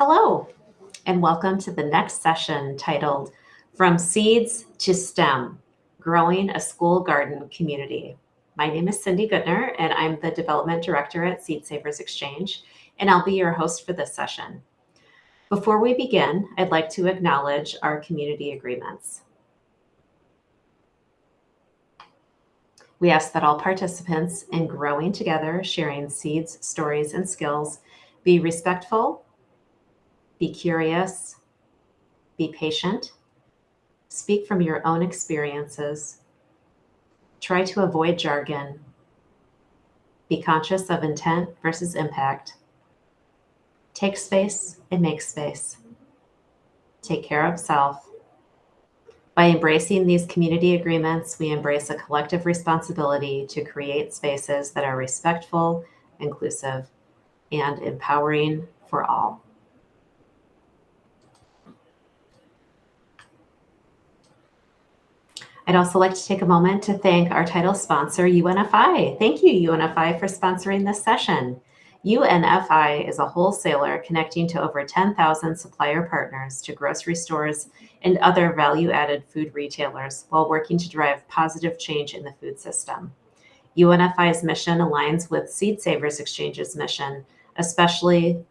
Hello, and welcome to the next session titled From Seeds to STEM, Growing a School Garden Community. My name is Cindy Goodner, and I'm the Development Director at Saint Sauveur's Exchange, and I'll be your host for this session. Before we begin, I'd like to acknowledge our community agreements. We ask that all participants in growing together, sharing seeds, stories, and skills, be respectful, be curious, be patient, speak from your own experiences, try to avoid jargon, be conscious of intent versus impact, take space and make space, take care of self. By embracing these community agreements, we embrace a collective responsibility to create spaces that are respectful, inclusive, and empowering for all. I'd also like to take a moment to thank our title sponsor, UNFI. Thank you, UNFI, for sponsoring this session. UNFI is a wholesaler connecting to over 10,000 supplier partners to grocery stores and other value-added food retailers while working to drive positive change in the food system. UNFI's mission aligns with Saint Sauveur's Exchange's mission, especially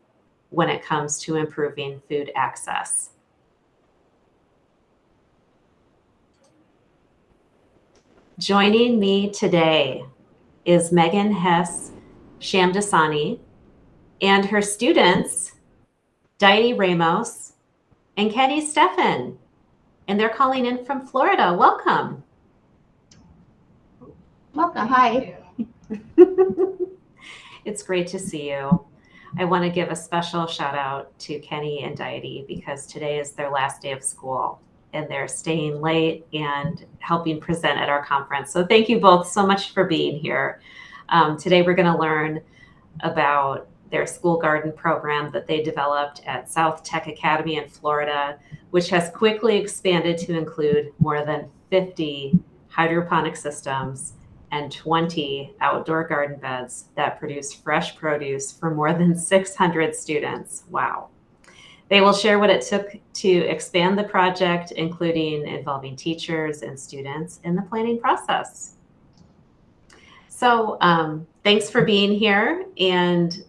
when it comes to improving food access. Joining me today is Meghan Hess Shamdasani and her students, Dayry Ramos and Kenny Stephan, and they're calling in from Florida. Welcome. Welcome. Hi. It's great to see you. I want to give a special shout out to Kenny and Dayry because today is their last day of school and they're staying late and helping present at our conference. So thank you both so much for being here. Today we're going to learn about their school garden program that they developed at SouthTech Academy in Florida, which has quickly expanded to include more than 50 hydroponic systems and 20 outdoor garden beds that produce fresh produce for more than 600 students. Wow. They will share what it took to expand the project, including involving teachers and students in the planning process. So thanks for being here. And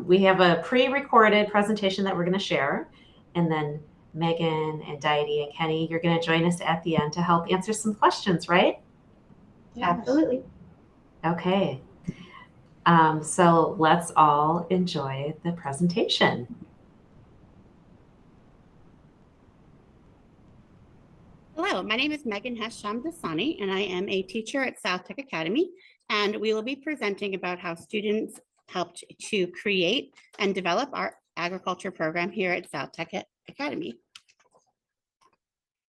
we have a pre-recorded presentation that we're going to share. And then Meghan and Dayry and Kenny, you're going to join us at the end to help answer some questions, right? Absolutely. Okay. So let's all enjoy the presentation. Hello, my name is Meghan Hess Shamdasani, and I am a teacher at SouthTech Academy, and we will be presenting about how students helped to create and develop our agriculture program here at SouthTech Academy.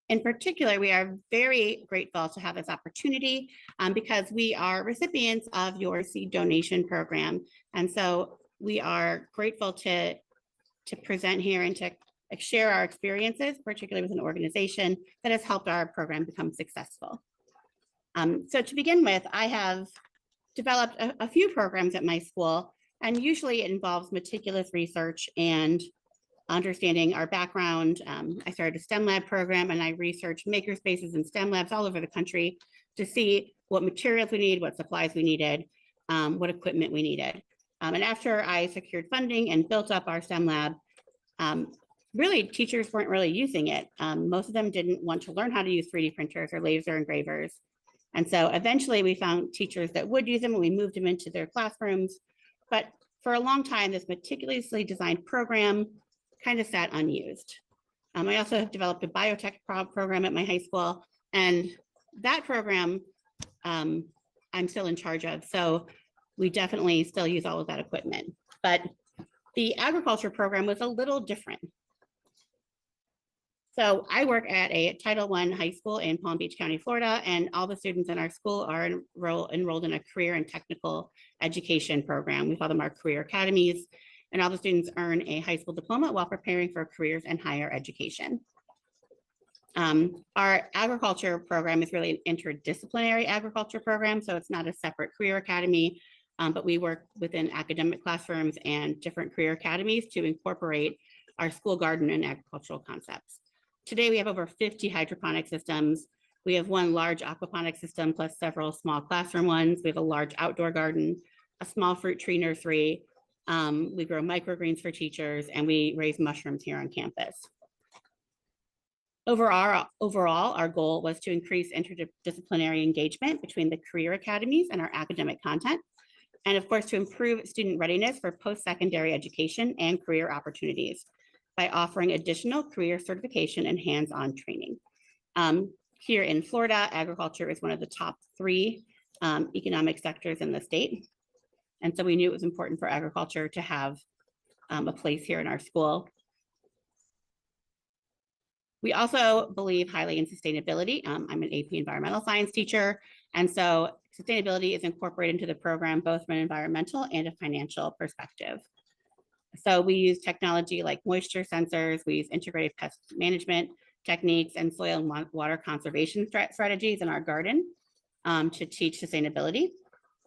In particular, we are very grateful to have this opportunity because we are recipients of your seed donation program. And so we are grateful to present here and to share our experiences, particularly with an organization that has helped our program become successful. So to begin with, I have developed a few programs at my school, and usually it involves meticulous research and understanding our background. I started a STEM lab program and I researched makerspaces and STEM labs all over the country to see what materials we needed, what supplies we needed, what equipment we needed. And after I secured funding and built up our STEM lab, really teachers weren't really using it. Most of them didn't want to learn how to use 3D printers or laser engravers. And so eventually we found teachers that would use them and we moved them into their classrooms. But for a long time, this meticulously designed program kind of sat unused. I also have developed a biotech program at my high school, and that program I'm still in charge of. So we definitely still use all of that equipment. But the agriculture program was a little different. So I work at a Title I high school in Palm Beach County, Florida, and all the students in our school are enrolled in a career and technical education program. We call them our career academies, and all the students earn a high school diploma while preparing for careers and higher education. Our agriculture program is really an interdisciplinary agriculture program, so it's not a separate career academy, but we work within academic classrooms and different career academies to incorporate our school garden and agricultural concepts. Today, we have over 50 hydroponic systems. We have one large aquaponic system plus several small classroom ones. We have a large outdoor garden, a small fruit tree nursery. We grow microgreens for teachers, and we raise mushrooms here on campus. Overall, our goal was to increase interdisciplinary engagement between the career academies and our academic content, and of course, to improve student readiness for post-secondary education and career opportunities by offering additional career certification and hands-on training. Here in Florida, agriculture is one of the top 3 economic sectors in the state. And so we knew it was important for agriculture to have a place here in our school. We also believe highly in sustainability. I'm an AP environmental science teacher, and so sustainability is incorporated into the program both from an environmental and a financial perspective. So we use technology like moisture sensors, we use integrated pest management techniques and soil and water conservation strategies in our garden to teach sustainability.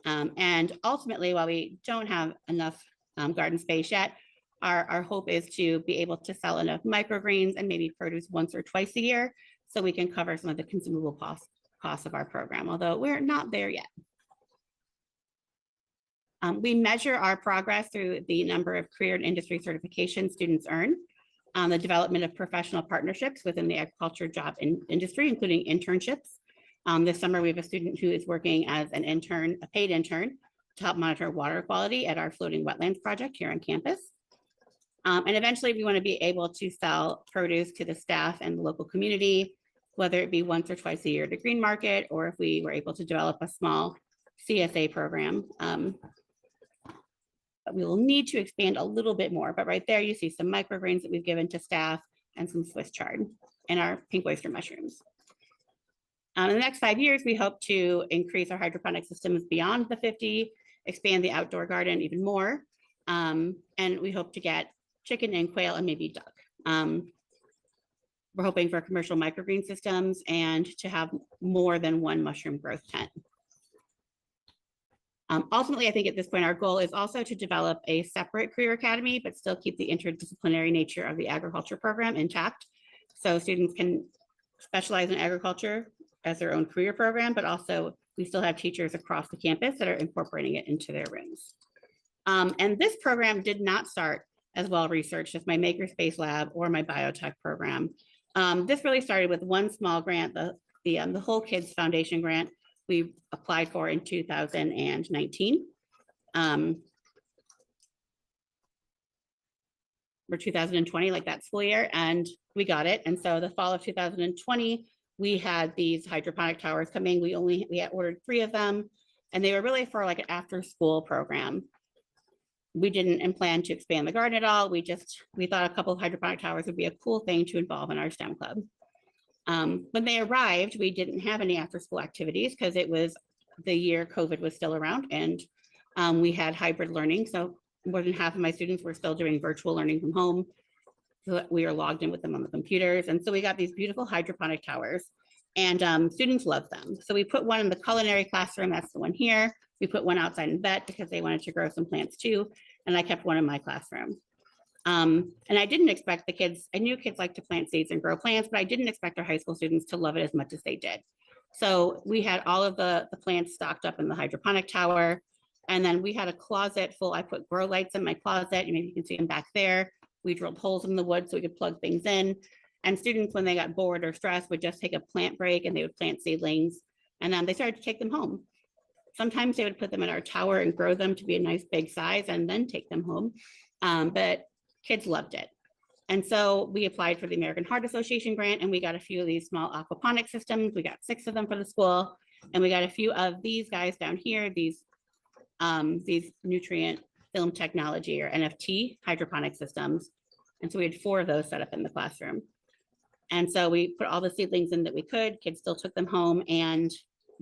And ultimately, while we don't have enough garden space yet, our hope is to be able to sell enough microgreens and maybe produce once or twice a year so we can cover some of the consumable costs of our program, although we're not there yet. We measure our progress through the number of career and industry certifications students earn, the development of professional partnerships within the agriculture job industry, including internships. This summer, we have a student who is working as an intern, a paid intern, to help monitor water quality at our floating wetlands project here on campus. And eventually, we want to be able to sell produce to the staff and the local community, whether it be once or twice a year to green market, or if we were able to develop a small CSA program. But we will need to expand a little bit more. But right there, you see some microgreens that we've given to staff and some Swiss chard and our pink oyster mushrooms. In the next 5 years, we hope to increase our hydroponic systems beyond the 50, expand the outdoor garden even more, and we hope to get chicken and quail and maybe duck. We're hoping for commercial microgreen systems and to have more than one mushroom growth tent. Ultimately, I think at this point, our goal is also to develop a separate career academy, but still keep the interdisciplinary nature of the agriculture program intact. So students can specialize in agriculture as their own career program, but also we still have teachers across the campus that are incorporating it into their rooms. And this program did not start as well researched as my Makerspace Lab or my biotech program. This really started with one small grant, the Whole Kids Foundation grant we applied for in 2019. Or 2020, like that school year, and we got it. And so the fall of 2020, we had these hydroponic towers coming. We had ordered 3 of them, and they were really for like an after school program. We didn't plan to expand the garden at all. We thought a couple of hydroponic towers would be a cool thing to involve in our STEM club. When they arrived, we didn't have any after school activities because it was the year COVID was still around, and we had hybrid learning. So more than half of my students were still doing virtual learning from home. So we are logged in with them on the computers. And so we got these beautiful hydroponic towers, and students loved them. So we put one in the culinary classroom, that's the one here. We put one outside in vet because they wanted to grow some plants too. And I kept one in my classroom. And I didn't expect the kids, I knew kids like to plant seeds and grow plants, but I didn't expect our high school students to love it as much as they did. So we had all of the plants stocked up in the hydroponic tower. And then we had a closet full, I put grow lights in my closet, and maybe you can see them back there. We drilled holes in the wood so we could plug things in. And students, when they got bored or stressed, would just take a plant break and they would plant seedlings. And then they started to take them home. Sometimes they would put them in our tower and grow them to be a nice big size and then take them home. But kids loved it. And so we applied for the American Heart Association grant, and we got a few of these small aquaponic systems. We got 6 of them for the school. And we got a few of these guys down here, these nutrient film technology or NFT hydroponic systems. And so we had 4 of those set up in the classroom. And so we put all the seedlings in that we could. Kids still took them home and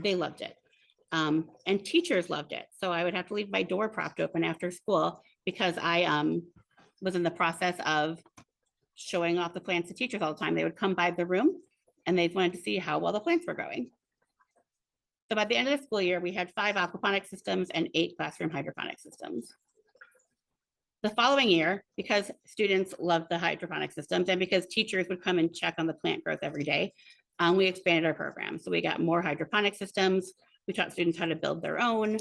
they loved it. And teachers loved it. So I would have to leave my door propped open after school because I was in the process of showing off the plants to teachers all the time. They would come by the room and they wanted to see how well the plants were growing. So by the end of the school year, we had 5 aquaponic systems and 8 classroom hydroponic systems. The following year, because students loved the hydroponic systems and because teachers would come and check on the plant growth every day, we expanded our program. So we got more hydroponic systems. We taught students how to build their own,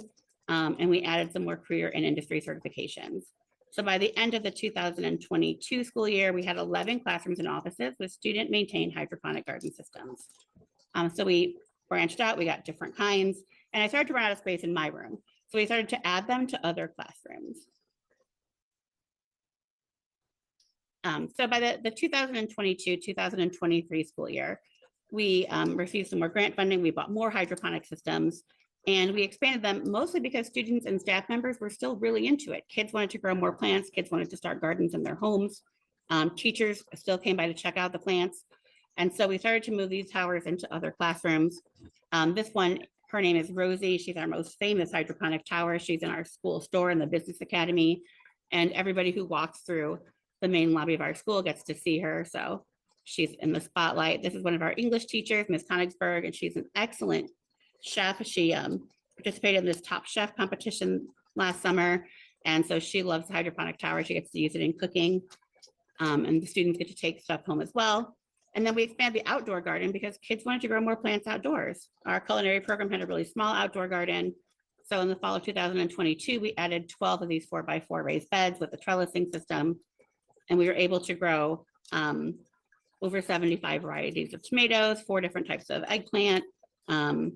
and we added some more career and industry certifications. So by the end of the 2022 school year, we had 11 classrooms and offices with student maintained hydroponic garden systems. So we branched out, we got different kinds, and I started to run out of space in my room. So we started to add them to other classrooms. So by the 2022-2023 school year, we received some more grant funding. We bought more hydroponic systems and we expanded them mostly because students and staff members were still really into it. Kids wanted to grow more plants. Kids wanted to start gardens in their homes. Teachers still came by to check out the plants. And so we started to move these towers into other classrooms. This one, her name is Rosie. She's our most famous hydroponic tower. She's in our school store in the Business Academy. And everybody who walks through the main lobby of our school gets to see her. So she's in the spotlight. This is one of our English teachers, Ms. Konigsberg, and she's an excellent chef. She participated in this Top Chef competition last summer. And so she loves the hydroponic tower. She gets to use it in cooking. And the students get to take stuff home as well. And then we expanded the outdoor garden because kids wanted to grow more plants outdoors. Our culinary program had a really small outdoor garden. So in the fall of 2022, we added 12 of these 4x4 raised beds with a trellising system. And we were able to grow over 75 varieties of tomatoes, 4 different types of eggplant, 10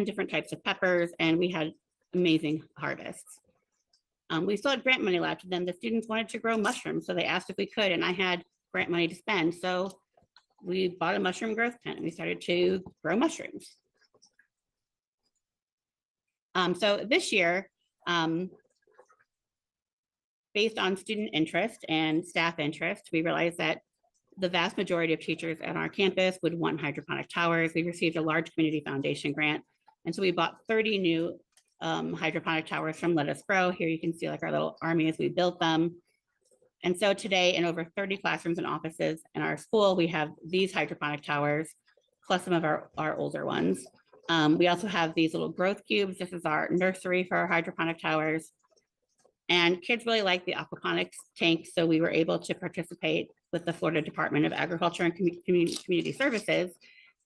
different types of peppers, and we had amazing harvests. We still had grant money left, and then the students wanted to grow mushrooms, so they asked if we could, and I had grant money to spend. So we bought a mushroom growth tent and we started to grow mushrooms. So this year, based on student interest and staff interest, we realized that the vast majority of teachers at our campus would want hydroponic towers. We received a large community foundation grant. And so we bought 30 new hydroponic towers from Let Us Grow. Here you can see like our little army as we built them. And so today in over 30 classrooms and offices in our school, we have these hydroponic towers, plus some of our older ones. We also have these little growth cubes. This is our nursery for our hydroponic towers. And kids really like the aquaponics tank, so we were able to participate with the Florida Department of Agriculture and Community Services.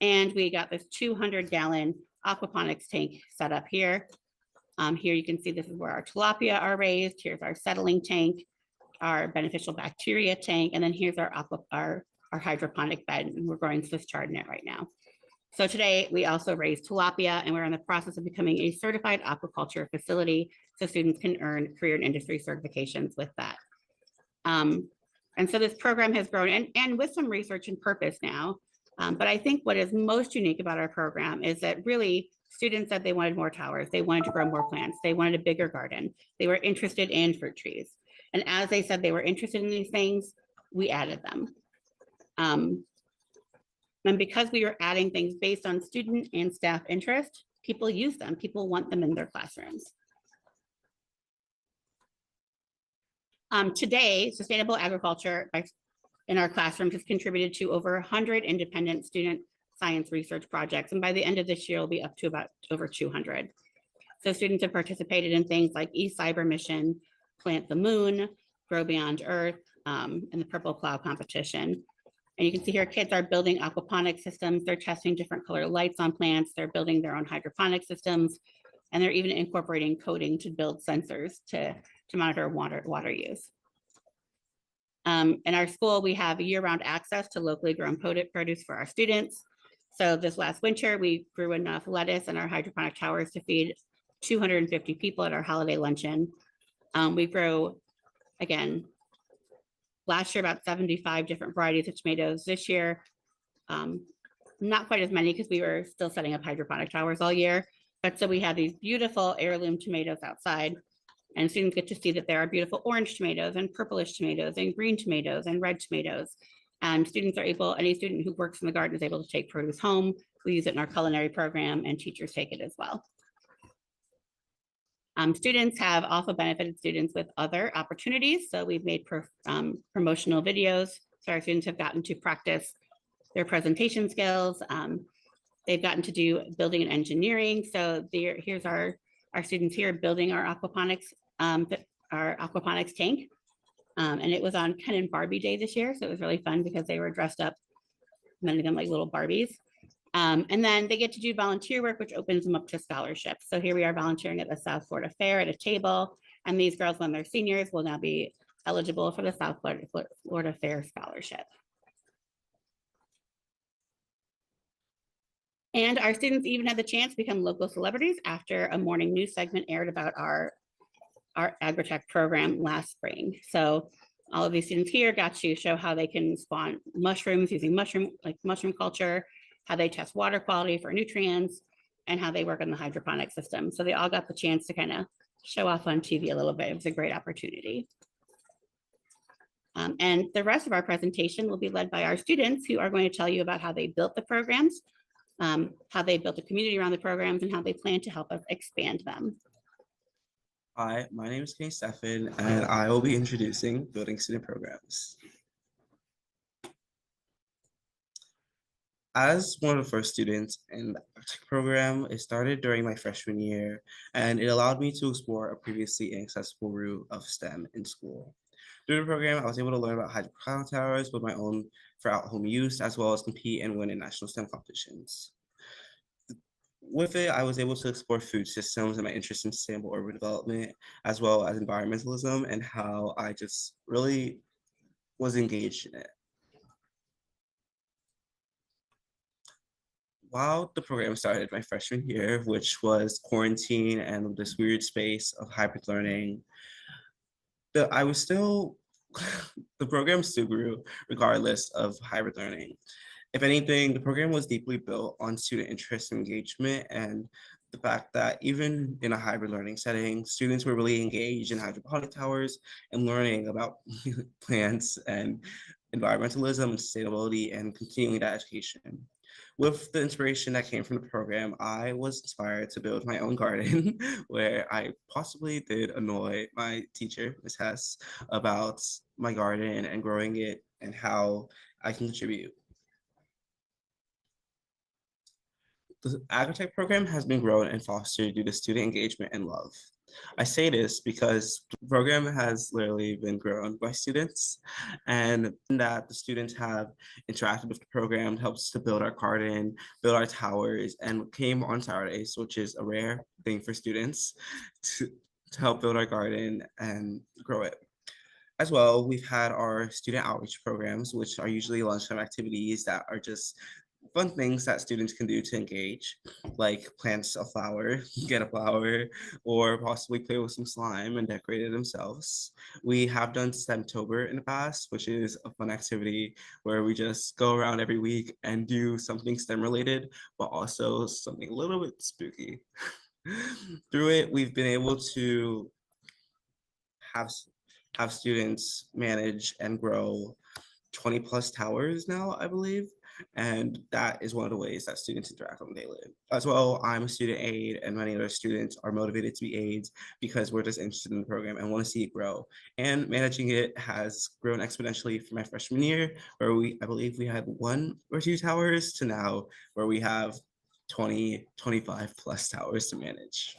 And we got this 200-gallon aquaponics tank set up here. Here you can see this is where our tilapia are raised. Here's our settling tank, our beneficial bacteria tank, and then here's our hydroponic bed, and we're growing Swiss chard in it right now. So today we also raise tilapia, and we're in the process of becoming a certified aquaculture facility so students can earn career and industry certifications with that. And so this program has grown and with some research and purpose now. But I think what is most unique about our program is that really students said they wanted more towers. They wanted to grow more plants. They wanted a bigger garden. They were interested in fruit trees. And as they said they were interested in these things, we added them. And because we were adding things based on student and staff interest, people use them. People want them in their classrooms. Today, sustainable agriculture in our classrooms has contributed to over 100 independent student science research projects. And by the end of this year, it'll be up to about over 200. So students have participated in things like eCyber Mission, Plant the Moon, Grow Beyond Earth, and the Purple Plow competition. And you can see here, kids are building aquaponic systems. They're testing different color lights on plants. They're building their own hydroponic systems. And they're even incorporating coding to build sensors to monitor water use. In our school, we have year-round access to locally grown produce for our students. So this last winter, we grew enough lettuce in our hydroponic towers to feed 250 people at our holiday luncheon. We grow, again, last year about 75 different varieties of tomatoes. This year, not quite as many because we were still setting up hydroponic towers all year. But so we have these beautiful heirloom tomatoes outside, and students get to see that there are beautiful orange tomatoes and purplish tomatoes and green tomatoes and red tomatoes. And students are able, any student who works in the garden is able to take produce home. We use it in our culinary program and teachers take it as well. Students have also benefited students with other opportunities. So we've made promotional videos. So our students have gotten to practice their presentation skills. They've gotten to do building and engineering. So here's our students here building our aquaponics our aquaponics tank. And it was on Ken and Barbie Day this year. So it was really fun because they were dressed up, many of them like little Barbies. And then they get to do volunteer work, which opens them up to scholarships. So here we are volunteering at the South Florida Fair at a table. And these girls, when they're seniors, will now be eligible for the South Florida Fair scholarship. And our students even had the chance to become local celebrities after a morning news segment aired about our agri-tech program last spring. So all of these students here got to show how they can spawn mushrooms using mushroom culture, how they test water quality for nutrients, and how they work on the hydroponic system. So they all got the chance to kind of show off on TV a little bit. It was a great opportunity. And the rest of our presentation will be led by our students who are going to tell you about how they built the programs, how they built a community around the programs, and how they plan to help us expand them. Hi, my name is Stefan, and I will be introducing building student programs. As one of the first students in the tech program, it started during my freshman year, and it allowed me to explore a previously inaccessible route of STEM in school. Through the program, I was able to learn about hydroponic towers with my own for at-home use, as well as compete and win in national STEM competitions. With it, I was able to explore food systems and my interest in sustainable urban development, as well as environmentalism, and how I just really was engaged in it. While the program started my freshman year, which was quarantine and this weird space of hybrid learning, the program still grew regardless of hybrid learning. If anything, the program was deeply built on student interest and engagement, and the fact that even in a hybrid learning setting, students were really engaged in hydroponic towers and learning about plants and environmentalism and sustainability and continuing that education. With the inspiration that came from the program, I was inspired to build my own garden where I possibly did annoy my teacher, Ms. Hess, about my garden and growing it and how I can contribute. The agri-tech program has been grown and fostered due to student engagement and love. I say this because the program has literally been grown by students, and that the students have interacted with the program helps to build our garden, build our towers, and came on Saturdays, which is a rare thing for students, to help build our garden and grow it. As well, we've had our student outreach programs, which are usually lunchtime activities that are just fun things that students can do to engage, like plant a flower, get a flower, or possibly play with some slime and decorate it themselves. We have done STEMtober in the past, which is a fun activity where we just go around every week and do something STEM related, but also something a little bit spooky. Through it, we've been able to have students manage and grow 20 plus towers now, I believe. And that is one of the ways that students interact on daily. As well, I'm a student aide, and many other students are motivated to be aides because we're just interested in the program and want to see it grow. And managing it has grown exponentially from my freshman year, where I believe we had 1 or 2 towers, to now where we have 20, 25 plus towers to manage.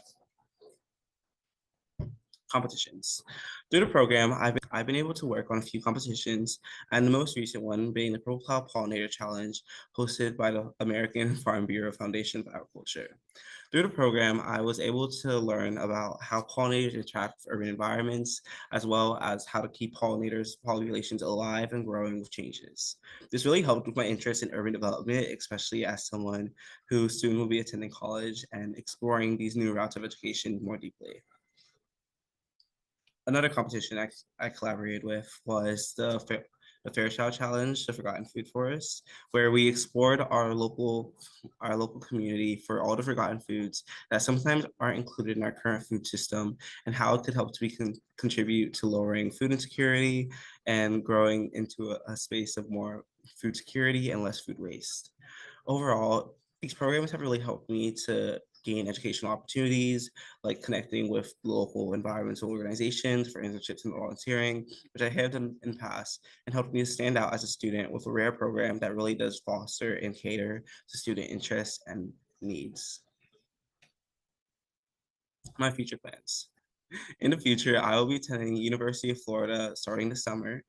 Competitions. Through the program, I've been able to work on a few competitions, and the most recent one being the Purple Cloud Pollinator Challenge hosted by the American Farm Bureau Foundation for Agriculture. Through the program, I was able to learn about how pollinators interact with urban environments, as well as how to keep populations alive and growing with changes. This really helped with my interest in urban development, especially as someone who soon will be attending college and exploring these new routes of education more deeply. Another competition I collaborated with was the Fairchild Challenge, the Forgotten Food Forest, where we explored our local community for all the forgotten foods that sometimes aren't included in our current food system, and how it could help to contribute to lowering food insecurity and growing into a space of more food security and less food waste. Overall, these programs have really helped me to gain educational opportunities, like connecting with local environmental organizations for internships and volunteering, which I have done in the past, and helped me to stand out as a student with a rare program that really does foster and cater to student interests and needs. My future plans. In the future, I will be attending University of Florida starting this summer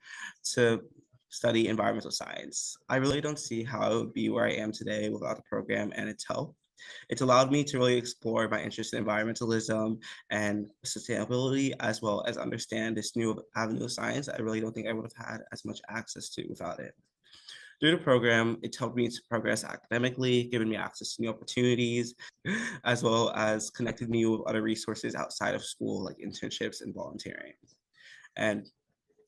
to study environmental science. I really don't see how I would be where I am today without the program and its help. It's allowed me to really explore my interest in environmentalism and sustainability, as well as understand this new avenue of science I really don't think I would have had as much access to without it. Through the program, it's helped me to progress academically, given me access to new opportunities, as well as connected me with other resources outside of school, like internships and volunteering. And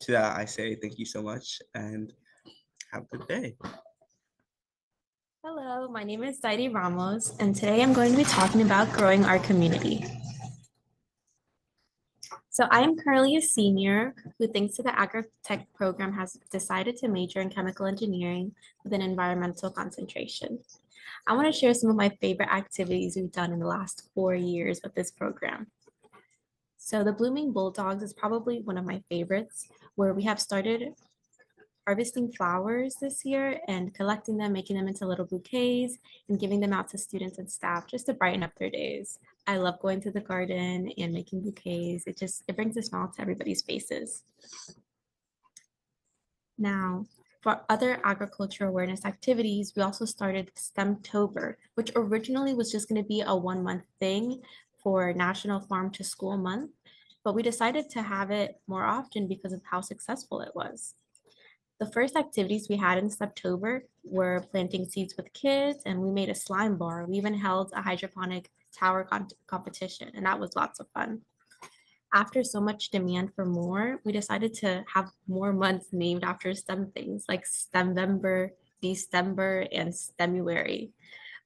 to that, I say thank you so much and have a good day. Hello, my name is Dayry Ramos, and today I'm going to be talking about growing our community. So I am currently a senior who, thanks to the Agri-Tech program, has decided to major in chemical engineering with an environmental concentration. I want to share some of my favorite activities we've done in the last 4 years of this program. So the Blooming Bulldogs is probably one of my favorites, where we have started harvesting flowers this year and collecting them, making them into little bouquets and giving them out to students and staff just to brighten up their days. I love going to the garden and making bouquets. It brings a smile to everybody's faces. Now, for other agriculture awareness activities, we also started STEMtober, which originally was just going to be a 1-month thing for National Farm to School Month, but we decided to have it more often because of how successful it was. The first activities we had in SouthTech were planting seeds with kids, and we made a slime bar. We even held a hydroponic tower competition, and that was lots of fun. After so much demand for more, we decided to have more months named after STEM things like STEMvember, December, and STEMuary.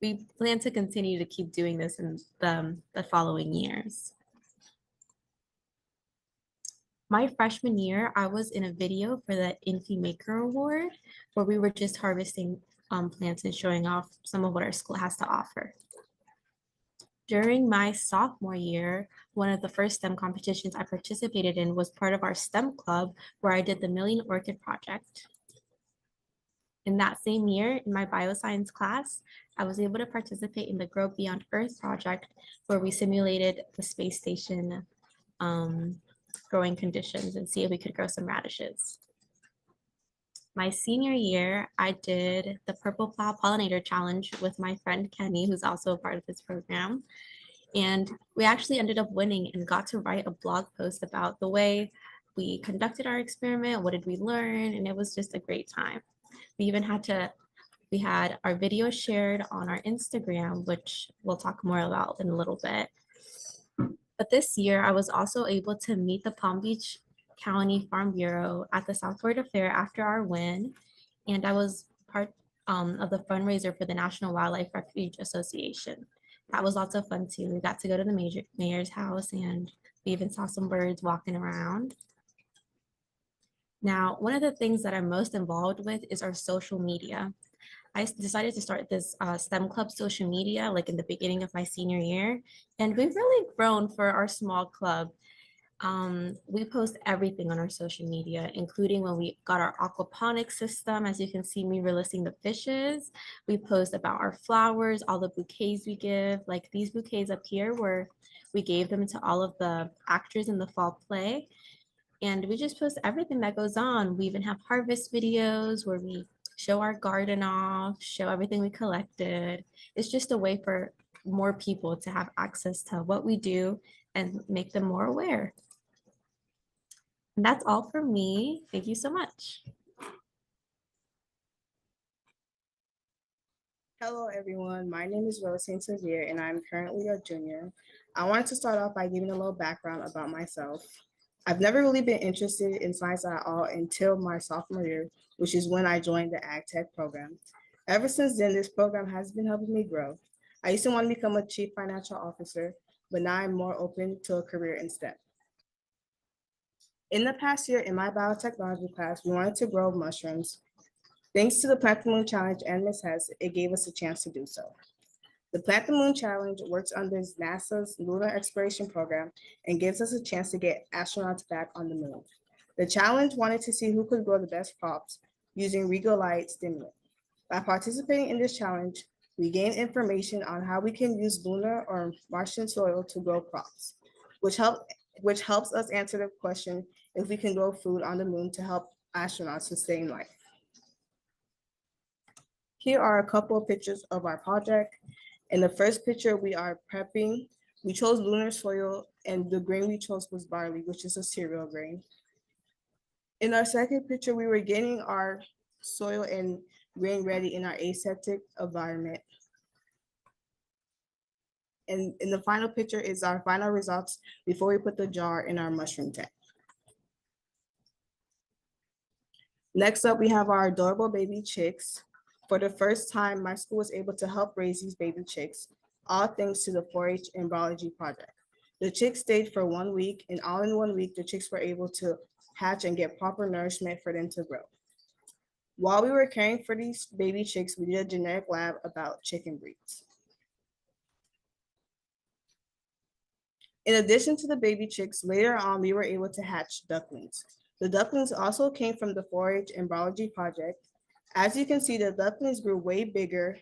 We plan to continue to keep doing this in the following years. My freshman year, I was in a video for the Infi Maker Award, where we were just harvesting plants and showing off some of what our school has to offer. During my sophomore year, one of the first STEM competitions I participated in was part of our STEM club, where I did the Million Orchid Project. In that same year, in my bioscience class, I was able to participate in the Grow Beyond Earth project, where we simulated the space station growing conditions and see if we could grow some radishes. My senior year, I did the Purple Plow Pollinator Challenge with my friend Kenny, who's also a part of this program. And we actually ended up winning and got to write a blog post about the way we conducted our experiment, what did we learn, and it was just a great time. We even we had our video shared on our Instagram, which we'll talk more about in a little bit. But this year, I was also able to meet the Palm Beach County Farm Bureau at the South Florida Fair after our win, and I was part of the fundraiser for the National Wildlife Refuge Association. That was lots of fun too. We got to go to the mayor's house, and we even saw some birds walking around. Now, one of the things that I'm most involved with is our social media. I decided to start this STEM club social media like in the beginning of my senior year, and we've really grown for our small club. We post everything on our social media, including when we got our aquaponic system. As you can see me releasing the fishes. We post about our flowers, all the bouquets we give, like these bouquets up here where we gave them to all of the actors in the fall play. And we just post everything that goes on. We even have harvest videos where we show our garden off, show everything we collected. It's just a way for more people to have access to what we do and make them more aware. And that's all for me. Thank you so much. Hello, everyone. My name is Saint Sauveur, and I'm currently a junior. I wanted to start off by giving a little background about myself. I've never really been interested in science at all until my sophomore year, which is when I joined the AgTech program. Ever since then, this program has been helping me grow. I used to want to become a chief financial officer, but now I'm more open to a career in STEM. In the past year, in my biotechnology class, we wanted to grow mushrooms. Thanks to the Plant the Moon Challenge and Ms. Hess, it gave us a chance to do so. The Plant the Moon Challenge works under NASA's Lunar Exploration Program and gives us a chance to get astronauts back on the moon. The challenge wanted to see who could grow the best crops using Regal light stimulant. By participating in this challenge, we gain information on how we can use lunar or Martian soil to grow crops, which helped which helps us answer the question if we can grow food on the moon to help astronauts sustain life. Here are a couple of pictures of our project. In the first picture, we are prepping. We chose lunar soil, and the grain we chose was barley, which is a cereal grain. In our second picture, we were getting our soil and grain ready in our aseptic environment. And in the final picture is our final results before we put the jar in our mushroom tank. Next up, we have our adorable baby chicks. For the first time, my school was able to help raise these baby chicks, all thanks to the 4-H embryology project. The chicks stayed for 1 week, and all in 1 week, the chicks were able to hatch and get proper nourishment for them to grow. While we were caring for these baby chicks, we did a genetic lab about chicken breeds. In addition to the baby chicks, later on, we were able to hatch ducklings. The ducklings also came from the 4-H embryology project. As you can see, the ducklings grew way bigger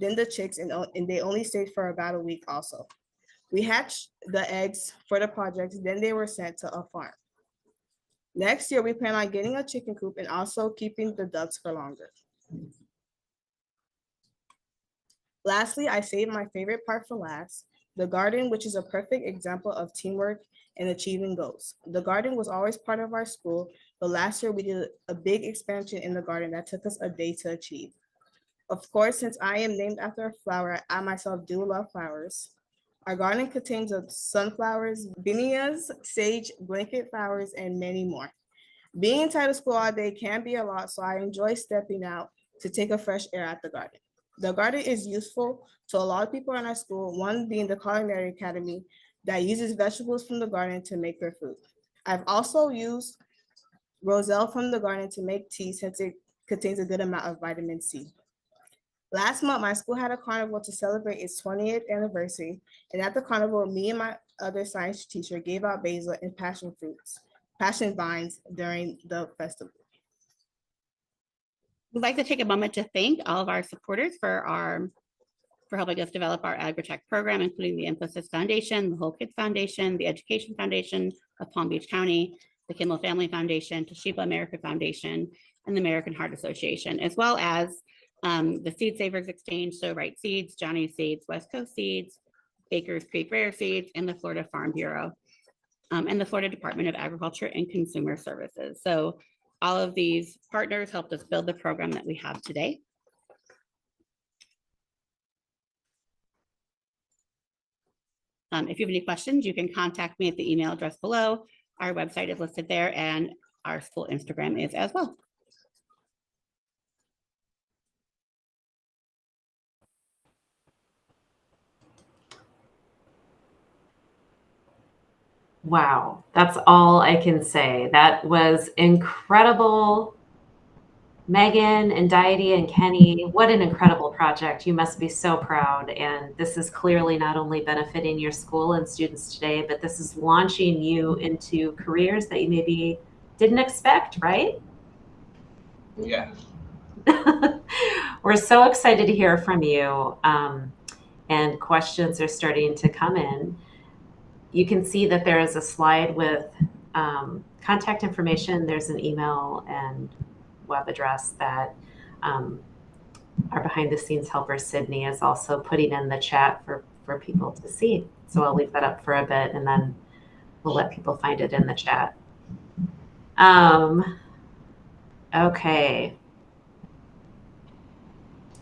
than the chicks, and they only stayed for about a week also. We hatched the eggs for the project, then they were sent to a farm. Next year, we plan on getting a chicken coop and also keeping the ducks for longer. Lastly, I saved my favorite part for last, the garden, which is a perfect example of teamwork and achieving goals. The garden was always part of our school, but last year we did a big expansion in the garden that took us a day to achieve. Of course, since I am named after a flower, I myself do love flowers. Our garden contains of sunflowers, zinnias, sage, blanket flowers, and many more. Being inside of school all day can be a lot, so I enjoy stepping out to take a fresh air at the garden. The garden is useful to a lot of people in our school, one being the Dayry Academy that uses vegetables from the garden to make their food. I've also used roselle from the garden to make tea since it contains a good amount of vitamin C. Last month, my school had a carnival to celebrate its 20th anniversary, and at the carnival, me and my other science teacher gave out basil and passion vines during the festival. We'd like to take a moment to thank all of our supporters for helping us develop our agritech program, including the Emphasis Foundation, the Whole Kids Foundation, the Education Foundation of Palm Beach County, the Kimmel Family Foundation, Toshiba America Foundation, and the American Heart Association, as well as the Seed Savers Exchange, So Right Seeds, Johnny Seeds, West Coast Seeds, Baker's Creek Rare Seeds, and the Florida Farm Bureau, and the Florida Department of Agriculture and Consumer Services. So all of these partners helped us build the program that we have today. If you have any questions, you can contact me at the email address below. Our website is listed there, and our school Instagram is as well. Wow, that's all I can say. That was incredible. Meghan and Dayry and Kenny, what an incredible project. You must be so proud. And this is clearly not only benefiting your school and students today, but this is launching you into careers that you maybe didn't expect, right? Yeah. We're so excited to hear from you. And questions are starting to come in. You can see that there is a slide with contact information. There's an email and web address that our behind the scenes helper Sydney is also putting in the chat for people to see. So I'll leave that up for a bit and then we'll let people find it in the chat. Okay.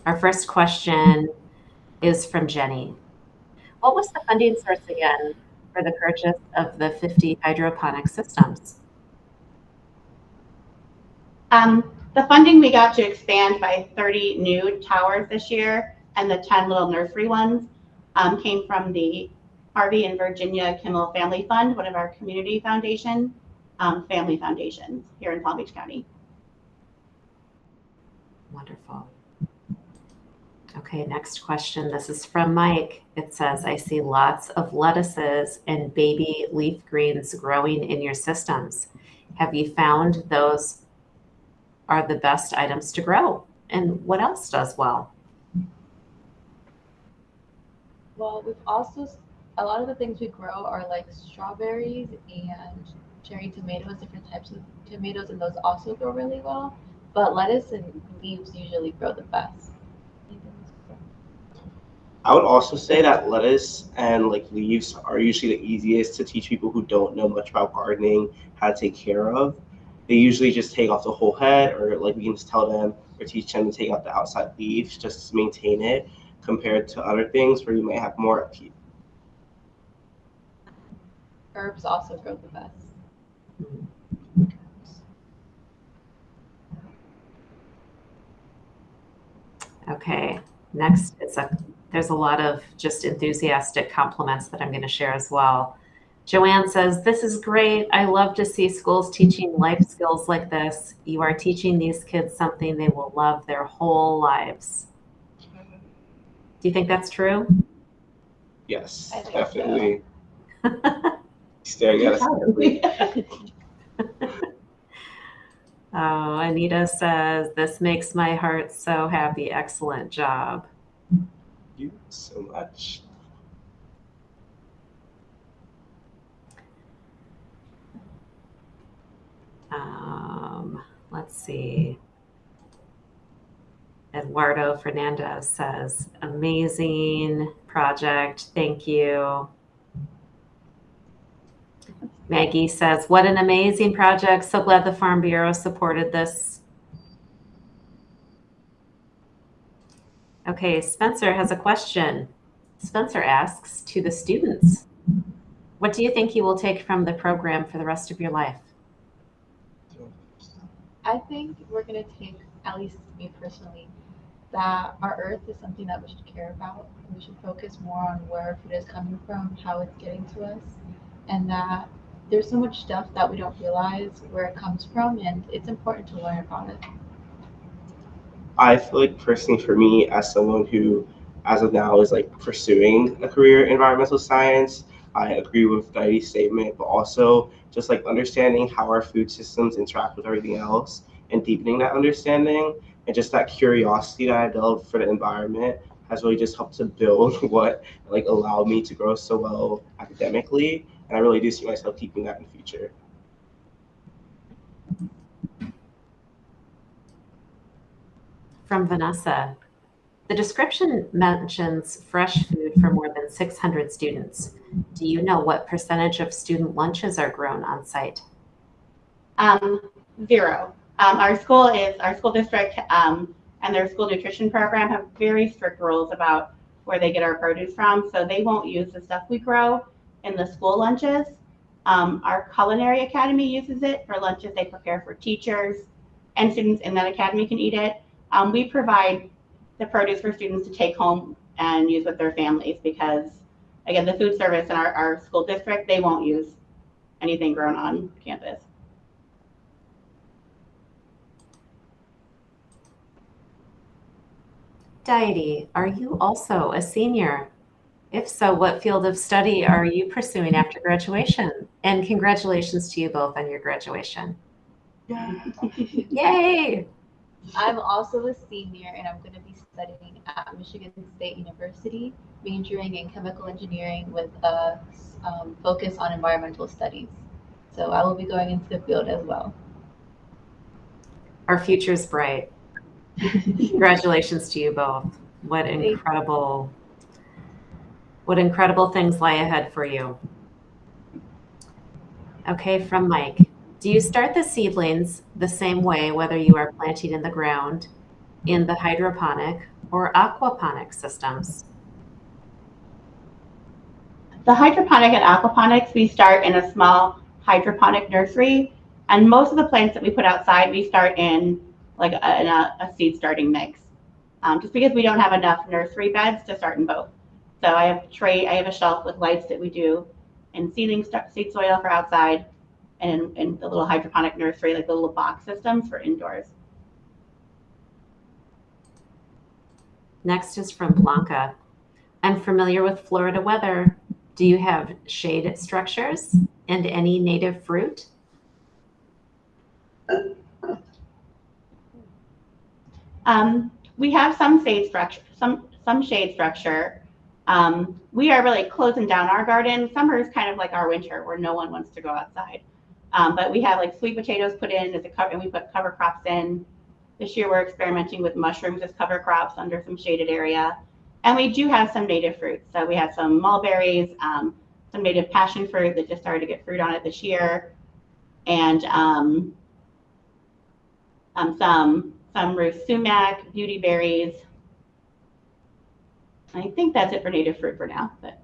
Our first question is from Jenny. What was the funding source again for the purchase of the 50 hydroponic systems? The funding we got to expand by 30 new towers this year, and the 10 little nursery ones came from the Harvey and Virginia Kimmel Family Fund, one of our community foundation, family foundations here in Palm Beach County. Wonderful. Okay, next question. This is from Mike. It says, I see lots of lettuces and baby leaf greens growing in your systems. Have you found those are the best items to grow? And what else does well? Well, we've also a lot of the things we grow are like strawberries and cherry tomatoes, different types of tomatoes, and those also grow really well. But lettuce and leaves usually grow the best. I would also say that lettuce and like leaves are usually the easiest to teach people who don't know much about gardening how to take care of. They usually just take off the whole head, or like we can just tell them or teach them to take out the outside leaves just to maintain it, compared to other things where you might have more upkeep. Herbs also grow the best. Okay, next there's a lot of just enthusiastic compliments that I'm going to share as well. Joanne says, this is great. I love to see schools teaching life skills like this. You are teaching these kids something they will love their whole lives. Do you think that's true? Yes, I think definitely. Staring at us. Oh, Anita says, this makes my heart so happy. Excellent job. Thank you so much. Let's see. Eduardo Fernandez says, amazing project. Thank you. Maggie says, what an amazing project. So glad the Farm Bureau supported this. Okay, Spencer has a question. Spencer asks to the students, what do you think you will take from the program for the rest of your life? I think we're going to take, at least me personally, that our earth is something that we should care about. We should focus more on where our food is coming from, how it's getting to us, and that there's so much stuff that we don't realize where it comes from, and it's important to learn about it. I feel like personally for me, as someone who, as of now, is like pursuing a career in environmental science, I agree with Dairy's statement, but also just like understanding how our food systems interact with everything else and deepening that understanding and just that curiosity that I developed for the environment has really just helped to build what like allowed me to grow so well academically. And I really do see myself keeping that in the future. From Vanessa, the description mentions fresh food for more than 600 students. Do you know what percentage of student lunches are grown on site? 0. Our school district and their school nutrition program have very strict rules about where they get our produce from. So they won't use the stuff we grow in the school lunches. Our culinary academy uses it for lunches they prepare for teachers, and students in that academy can eat it. We provide the produce for students to take home and use with their families because, again, the food service in our school district, they won't use anything grown on campus. Dairy, are you also a senior? If so, what field of study are you pursuing after graduation? And congratulations to you both on your graduation. Yay! I'm also a senior, and I'm going to be studying at Michigan State University, majoring in chemical engineering with a focus on environmental studies. So I will be going into the field as well. Our future's bright. Congratulations to you both. What incredible things lie ahead for you. Okay, from Mike. Do you start the seedlings the same way whether you are planting in the ground, in the hydroponic or aquaponic systems? The hydroponic and aquaponics, we start in a small hydroponic nursery, and most of the plants that we put outside, we start in like a seed starting mix, just because we don't have enough nursery beds to start in both. So I have a shelf with lights that we do in seed soil for outside, and in the little hydroponic nursery, like the little box systems for indoors. Next is from Blanca. I'm familiar with Florida weather. Do you have shade structures and any native fruit? We have some shade structure. We are really closing down our garden. Summer is kind of like our winter where no one wants to go outside. But we have like sweet potatoes put in as a cover, and we put cover crops in. This year we're experimenting with mushrooms as cover crops under some shaded area. And we do have some native fruits. So we have some mulberries, some native passion fruit that just started to get fruit on it this year. And some roof sumac, beauty berries. I think that's it for native fruit for now. But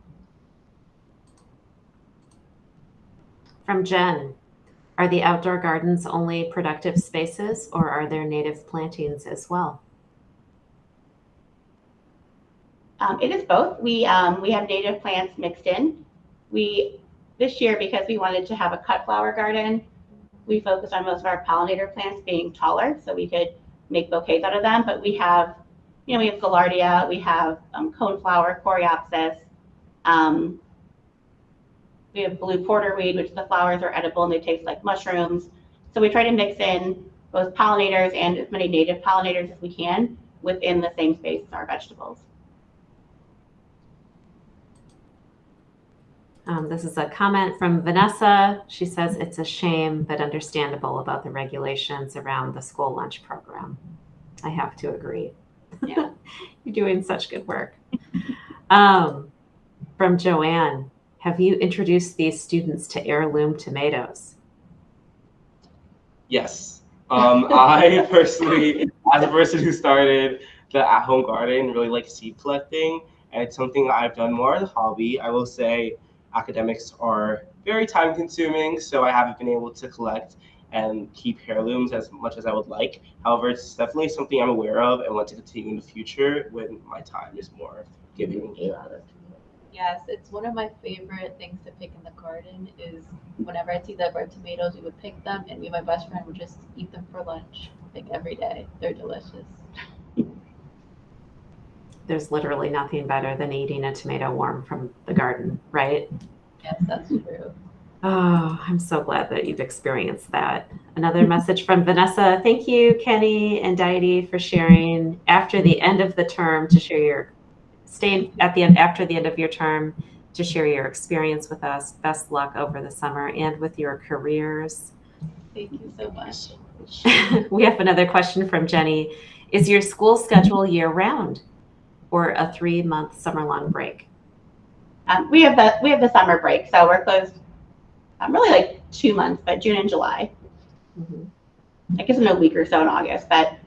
From Jen, are the outdoor gardens only productive spaces, or are there native plantings as well? It is both. We have native plants mixed in. This year, because we wanted to have a cut flower garden, we focused on most of our pollinator plants being taller, so we could make bouquets out of them. But we have, we have gaillardia, we have coneflower, coreopsis. We have blue porterweed, which the flowers are edible and they taste like mushrooms. So we try to mix in both pollinators and as many native pollinators as we can within the same space as our vegetables. This is a comment from Vanessa. She says it's a shame, but understandable about the regulations around the school lunch program. I have to agree. Yeah. You're doing such good work. From Joanne, have you introduced these students to heirloom tomatoes? Yes. I personally, as a person who started the at-home garden, really like seed collecting, and it's something I've done more as a hobby. I will say academics are very time consuming, so I haven't been able to collect and keep heirlooms as much as I would like. However, it's definitely something I'm aware of and want to continue in the future when my time is more giving. Yes, it's one of my favorite things to pick in the garden is whenever I see the ripe tomatoes, we would pick them and me and my best friend would just eat them for lunch like every day. They're delicious. There's literally nothing better than eating a tomato warm from the garden, right? Yes, that's true. Oh, I'm so glad that you've experienced that. Another message from Vanessa. Thank you, Kenny and Dayry, for sharing after the end of the term to share your staying at the end after the end of your term to share your experience with us. Best luck over the summer and with your careers. Thank you so much. We have another question from Jenny. Is your school schedule year round or a 3-month summer long break? We have the summer break, so we're closed really like 2 months, but June and July. I guess in a week or so in August, but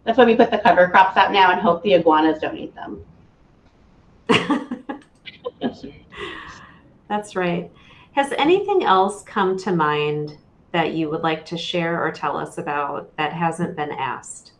that's why we put the cover crops out now and hope the iguanas don't eat them. That's right. Has anything else come to mind that you would like to share or tell us about that hasn't been asked?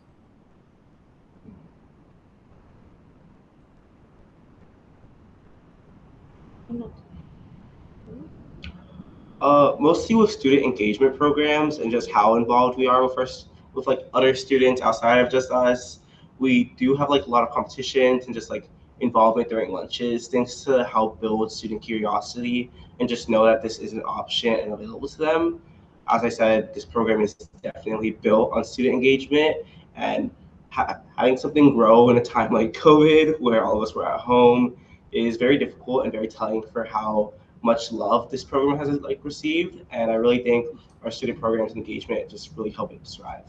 Mostly with student engagement programs and just how involved we are with like other students outside of just us. We do have like a lot of competitions and just like involvement during lunches, things to help build student curiosity and just know that this is an option and available to them. As I said, this program is definitely built on student engagement, and having something grow in a time like COVID where all of us were at home is very difficult and very telling for how much love this program has like received. And I really think our student programs and engagement just really help it thrive.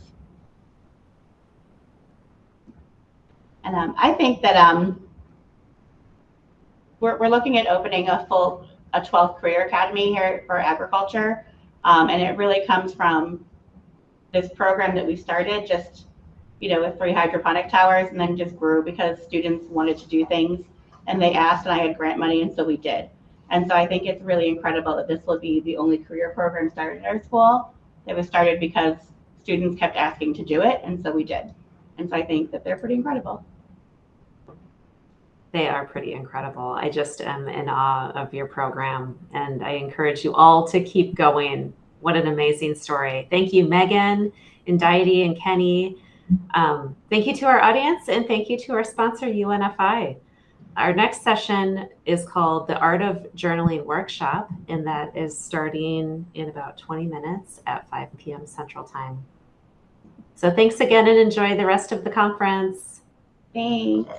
And I think that we're looking at opening a 12th career academy here for agriculture. And it really comes from this program that we started just, with 3 hydroponic towers, and then just grew because students wanted to do things and they asked and I had grant money, and so we did. And so I think it's really incredible that this will be the only career program started at our school. It was started because students kept asking to do it, and so we did. And so I think that they're pretty incredible. They are pretty incredible. I just am in awe of your program, and I encourage you all to keep going. What an amazing story. Thank you, Megan and Dayry and Kenny. Thank you to our audience, and thank you to our sponsor, UNFI. Our next session is called the Art of Journaling Workshop, and that is starting in about 20 minutes at 5 p.m. Central Time. So thanks again and enjoy the rest of the conference. Thanks.